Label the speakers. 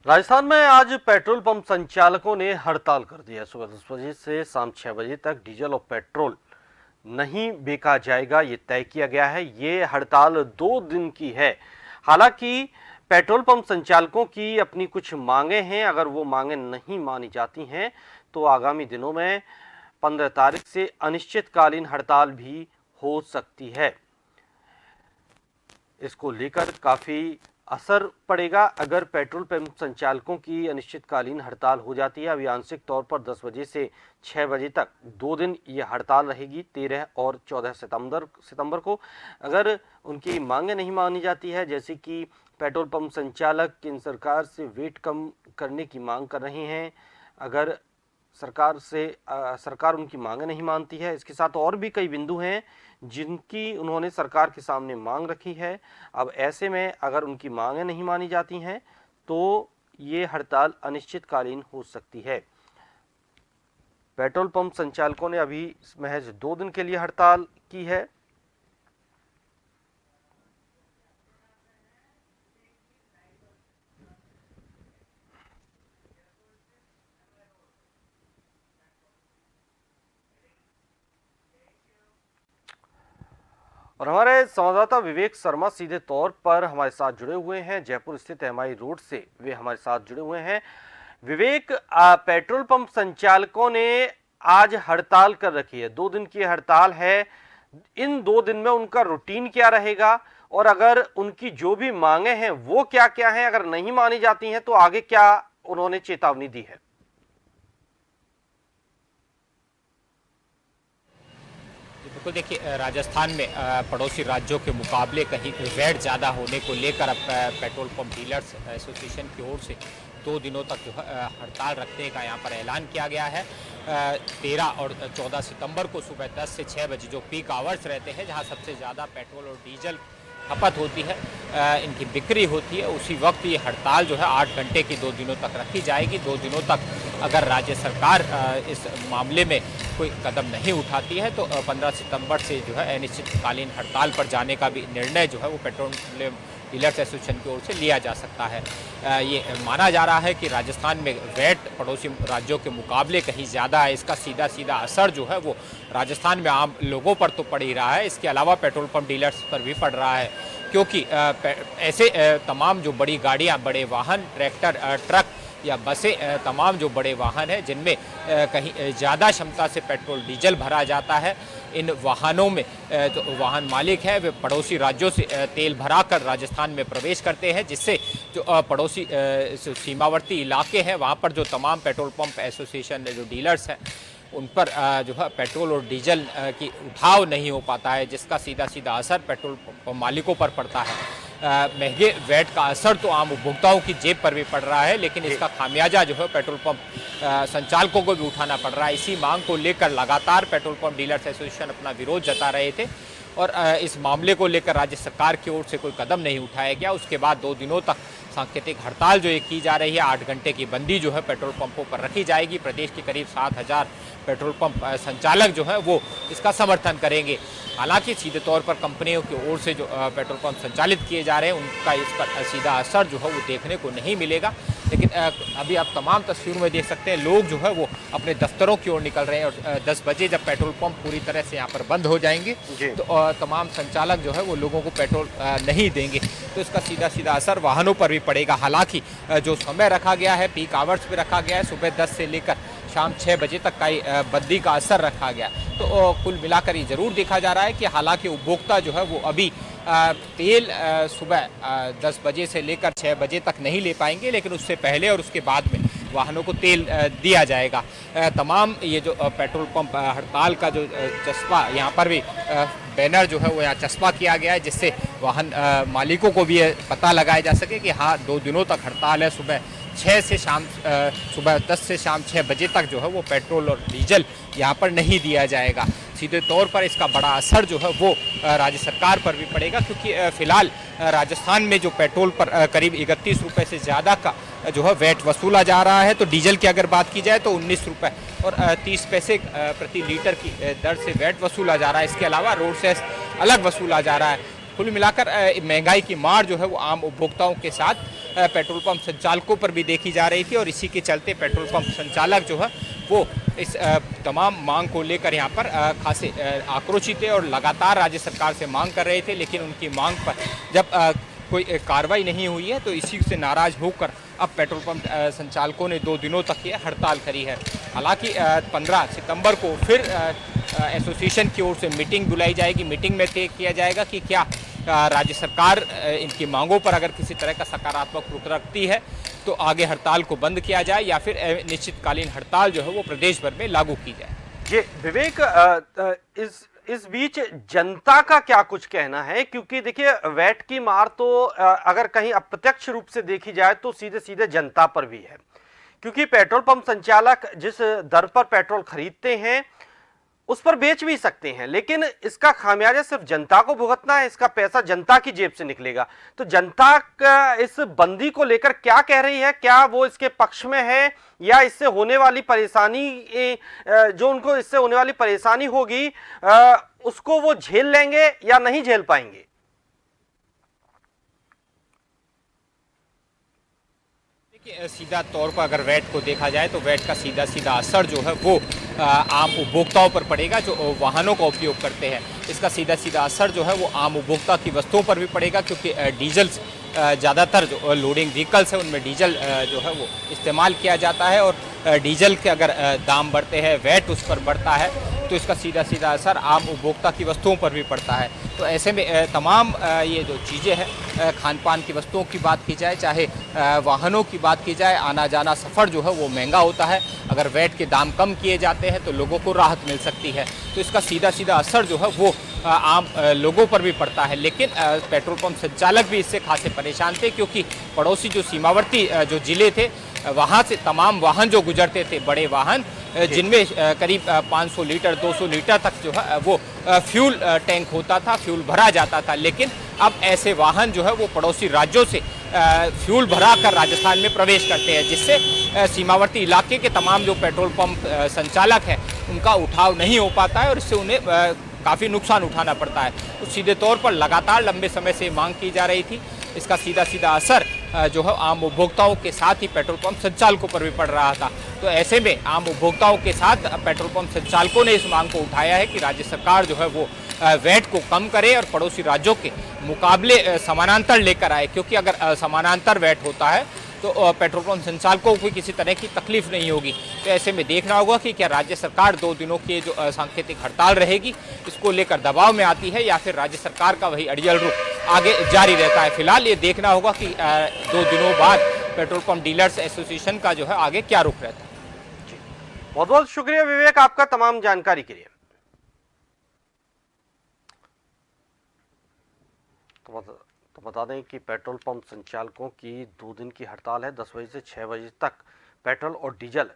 Speaker 1: राजस्थान में आज petrol pump संचालकों ने हड़ताल कर दिया। सुबह 10 बजे से शाम 6 बजे तक डीजल और पेट्रोल नहीं बेचा जाएगा, ये तय किया गया है। ये हड़ताल 2 दिन की है। हालांकि पेट्रोल पंप संचालकों की अपनी कुछ मांगे हैं। अगर वो मांगे नहीं मानी जाती हैं तो आगामी दिनों में 15 तारीख से अनिश्चितकालीन हड़ताल भी हो सकती है। इसको लेकर काफी असर पड़ेगा। अगर पेट्रोल पंप संचालकों की अनिश्चितकालीन हड़ताल हो जाती है, अभी आंशिक तौर पर 10 बजे से 6 बजे तक 2 दिन ये हड़ताल रहेगी, 13 और 14 सितंबर को। अगर उनकी मांगे नहीं मानी जाती है, जैसे कि पेट्रोल पंप संचालक केंद्र सरकार से वेट कम करने की मांग कर रहे हैं, अगर सरकार उनकी मांगे नहीं मानती है, इसके साथ और भी कई बिंदु हैं जिनकी उन्होंने सरकार के सामने मांग रखी है। अब ऐसे में अगर उनकी मांगे नहीं मानी जाती हैं तो ये हड़ताल अनिश्चितकालीन हो सकती है। पेट्रोल पंप संचालकों ने अभी महज 2 दिन के लिए हड़ताल की है। और हमारे संवाददाता विवेक शर्मा सीधे तौर पर हमारे साथ जुड़े हुए हैं, जयपुर स्थित एमआई रोड से वे हमारे साथ जुड़े हुए हैं। विवेक, पेट्रोल पंप संचालकों ने आज हड़ताल कर रखी है, 2 दिन की हड़ताल है। इन 2 दिन में उनका रूटीन क्या रहेगा और अगर उनकी जो भी मांगे हैं वो क्या क्या हैं, अगर नहीं मानी जाती हैं तो आगे क्या उन्होंने चेतावनी दी है?
Speaker 2: बिल्कुल, देखिए राजस्थान में पड़ोसी राज्यों के मुकाबले कहीं वैट ज़्यादा होने को लेकर अब पेट्रोल पंप डीलर्स एसोसिएशन की ओर से 2 दिनों तक जो है हड़ताल रखने का यहाँ पर ऐलान किया गया है। 13 और 14 सितंबर को सुबह 10 से 6 बजे जो पीक आवर्स रहते हैं, जहाँ सबसे ज़्यादा पेट्रोल और डीजल खपत होती है, इनकी बिक्री होती है, उसी वक्त ये हड़ताल जो है 8 घंटे की 2 दिनों तक रखी जाएगी। 2 दिनों तक अगर राज्य सरकार इस मामले में कोई कदम नहीं उठाती है तो 15 सितंबर से जो है अनिश्चितकालीन हड़ताल पर जाने का भी निर्णय जो है वो पेट्रोल डीलर्स एसोसिएशन की ओर से लिया जा सकता है। ये माना जा रहा है कि राजस्थान में वैट पड़ोसी राज्यों के मुकाबले कहीं ज़्यादा है। इसका सीधा सीधा असर जो है वो राजस्थान में आम लोगों पर तो पड़ ही रहा है, इसके अलावा पेट्रोल पंप डीलर्स पर भी पड़ रहा है, क्योंकि ऐसे तमाम जो बड़ी गाड़ियाँ, बड़े वाहन, ट्रैक्टर, ट्रक या बसें, तमाम जो बड़े वाहन हैं जिनमें कहीं ज़्यादा क्षमता से पेट्रोल डीजल भरा जाता है, इन वाहनों में जो वाहन मालिक हैं वे पड़ोसी राज्यों से तेल भरा कर राजस्थान में प्रवेश करते हैं, जिससे जो पड़ोसी सीमावर्ती इलाके हैं वहाँ पर जो तमाम पेट्रोल पंप एसोसिएशन जो डीलर्स हैं उन पर जो है पेट्रोल और डीजल की उठाव नहीं हो पाता है, जिसका सीधा सीधा असर पेट्रोल पंप मालिकों पर पड़ता है। महंगे वैट का असर तो आम उपभोक्ताओं की जेब पर भी पड़ रहा है, लेकिन इसका खामियाजा जो है पेट्रोल पंप संचालकों को भी उठाना पड़ रहा है। इसी मांग को लेकर लगातार पेट्रोल पंप डीलर्स एसोसिएशन अपना विरोध जता रहे थे और इस मामले को लेकर राज्य सरकार की ओर से कोई कदम नहीं उठाया गया। उसके बाद 2 दिनों तक सांकेतिक हड़ताल जो ये की जा रही है, 8 घंटे की बंदी जो है पेट्रोल पंपों पर रखी जाएगी। प्रदेश के करीब 7,000 पेट्रोल पंप संचालक जो है वो इसका समर्थन करेंगे। हालांकि सीधे तौर पर कंपनियों की ओर से जो पेट्रोल पंप संचालित किए जा रहे हैं उनका इस पर सीधा असर जो है वो देखने को नहीं मिलेगा, लेकिन अभी आप तमाम तस्वीरों में देख सकते हैं लोग जो है वो अपने दफ्तरों की ओर निकल रहे हैं और 10 बजे जब पेट्रोल पंप पूरी तरह से यहाँ पर बंद हो जाएंगे तो तमाम संचालक जो है वो लोगों को पेट्रोल नहीं देंगे, तो इसका सीधा सीधा असर वाहनों पर भी पड़ेगा। हालांकि जो समय रखा गया है, पीक आवर्स पे रखा गया है, सुबह 10 से लेकर शाम 6 बजे तक का बंदी का असर रखा गया, तो कुल मिलाकर ये जरूर देखा जा रहा है कि हालांकि उपभोक्ता जो है वो अभी तेल सुबह 10 बजे से लेकर 6 बजे तक नहीं ले पाएंगे, लेकिन उससे पहले और उसके बाद में वाहनों को तेल दिया जाएगा। तमाम ये जो पेट्रोल पंप हड़ताल का जो चस्पा यहाँ पर भी बैनर जो है वो यहाँ चस्पा किया गया है, जिससे वाहन मालिकों को भी पता लगाया जा सके कि हाँ 2 दिनों तक हड़ताल है। सुबह 10 से शाम 6 बजे तक जो है वो पेट्रोल और डीजल यहाँ पर नहीं दिया जाएगा। सीधे तौर पर इसका बड़ा असर जो है वो राज्य सरकार पर भी पड़ेगा, क्योंकि फिलहाल राजस्थान में जो पेट्रोल पर करीब 31 रुपये से ज़्यादा का जो है वैट वसूला जा रहा है, तो डीजल की अगर बात की जाए तो 19 रुपये और 30 पैसे प्रति लीटर की दर से वैट वसूला जा रहा है। इसके अलावा रोड सेस अलग वसूला जा रहा है। कुल मिलाकर महंगाई की मार जो है वो आम उपभोक्ताओं के साथ पेट्रोल पंप संचालकों पर भी देखी जा रही थी और इसी के चलते पेट्रोल पंप संचालक जो है वो इस तमाम मांग को लेकर यहाँ पर खासे आक्रोशित थे और लगातार राज्य सरकार से मांग कर रहे थे, लेकिन उनकी मांग पर जब कोई कार्रवाई नहीं हुई है तो इसी से नाराज होकर अब पेट्रोल पंप संचालकों ने 2 दिनों तक ये हड़ताल करी है। हालांकि 15 सितंबर को फिर एसोसिएशन की ओर से मीटिंग बुलाई जाएगी। मीटिंग में तय किया जाएगा कि क्या राज्य सरकार इनकी मांगों पर अगर किसी तरह का सकारात्मक रुख रखती है तो आगे हड़ताल को बंद किया जाए या फिर निश्चितकालीन हड़ताल जो है वो प्रदेश भर में लागू की जाए।
Speaker 1: ये विवेक, इस बीच जनता का क्या कुछ कहना है? क्योंकि देखिए, वैट की मार तो अगर कहीं अप्रत्यक्ष रूप से देखी जाए तो सीधे सीधे जनता पर भी है, क्योंकि पेट्रोल पंप संचालक जिस दर पर पेट्रोल खरीदते हैं उस पर बेच भी सकते हैं, लेकिन इसका खामियाजा सिर्फ जनता को भुगतना है, इसका पैसा जनता की जेब से निकलेगा। तो जनता का इस बंदी को लेकर क्या कह रही है? क्या वो इसके पक्ष में है या इससे होने वाली परेशानी, जो उनको इससे होने वाली परेशानी होगी उसको वो झेल लेंगे या नहीं झेल पाएंगे?
Speaker 2: सीधा तौर पर अगर वैट को देखा जाए तो वैट का सीधा सीधा असर जो है वो आम उपभोक्ताओं पर पड़ेगा जो वाहनों का उपयोग करते हैं। इसका सीधा सीधा असर जो है वो आम उपभोक्ता की वस्तुओं पर भी पड़ेगा, क्योंकि डीजल ज़्यादातर जो लोडिंग व्हीकल्स है उनमें डीजल जो है वो इस्तेमाल किया जाता है और डीजल के अगर दाम बढ़ते हैं, वैट उस पर बढ़ता है तो इसका सीधा सीधा असर आम उपभोक्ता की वस्तुओं पर भी पड़ता है। तो ऐसे में तमाम ये जो चीज़ें हैं, खान पान की वस्तुओं की बात की जाए, चाहे वाहनों की बात की जाए, आना जाना सफ़र जो है वो महंगा होता है। अगर वैट के दाम कम किए जाते हैं तो लोगों को राहत मिल सकती है। तो इसका सीधा सीधा असर जो है वो आम लोगों पर भी पड़ता है। लेकिन पेट्रोल पंप संचालक भी इससे खासे परेशान थे, क्योंकि पड़ोसी जो सीमावर्ती जो ज़िले थे वहाँ से तमाम वाहन जो गुजरते थे, बड़े वाहन जिनमें करीब 500 लीटर 200 लीटर तक जो है वो फ्यूल टैंक होता था, फ्यूल भरा जाता था। लेकिन अब ऐसे वाहन जो है वो पड़ोसी राज्यों से फ्यूल भरा कर राजस्थान में प्रवेश करते हैं, जिससे सीमावर्ती इलाके के तमाम जो पेट्रोल पंप संचालक हैं उनका उठाव नहीं हो पाता है और इससे उन्हें काफ़ी नुकसान उठाना पड़ता है। तो सीधे तौर पर लगातार लंबे समय से मांग की जा रही थी। इसका सीधा सीधा असर जो है आम उपभोक्ताओं के साथ ही पेट्रोल पंप संचालकों पर भी पड़ रहा था। तो ऐसे में आम उपभोक्ताओं के साथ पेट्रोल पंप संचालकों ने इस मांग को उठाया है कि राज्य सरकार जो है वो वैट को कम करे और पड़ोसी राज्यों के मुकाबले समानांतर लेकर आए, क्योंकि अगर समानांतर वैट होता है तो पेट्रोल पंप संचालकों को किसी तरह की तकलीफ नहीं होगी। तो ऐसे में देखना होगा कि क्या राज्य सरकार 2 दिनों की जो सांकेतिक हड़ताल रहेगी इसको लेकर दबाव में आती है या फिर राज्य सरकार का वही अड़ियल रुख आगे जारी रहता है। फिलहाल ये देखना होगा कि 2 दिनों बाद पेट्रोल पंप डीलर्स एसोसिएशन का जो है आगे क्या रुख रहता है।
Speaker 1: बहुत बहुत शुक्रिया विवेक आपका तमाम जानकारी के लिए। तो बता दें कि पेट्रोल पंप संचालकों की 2 दिन की हड़ताल है। 10 बजे से 6 बजे तक पेट्रोल और डीजल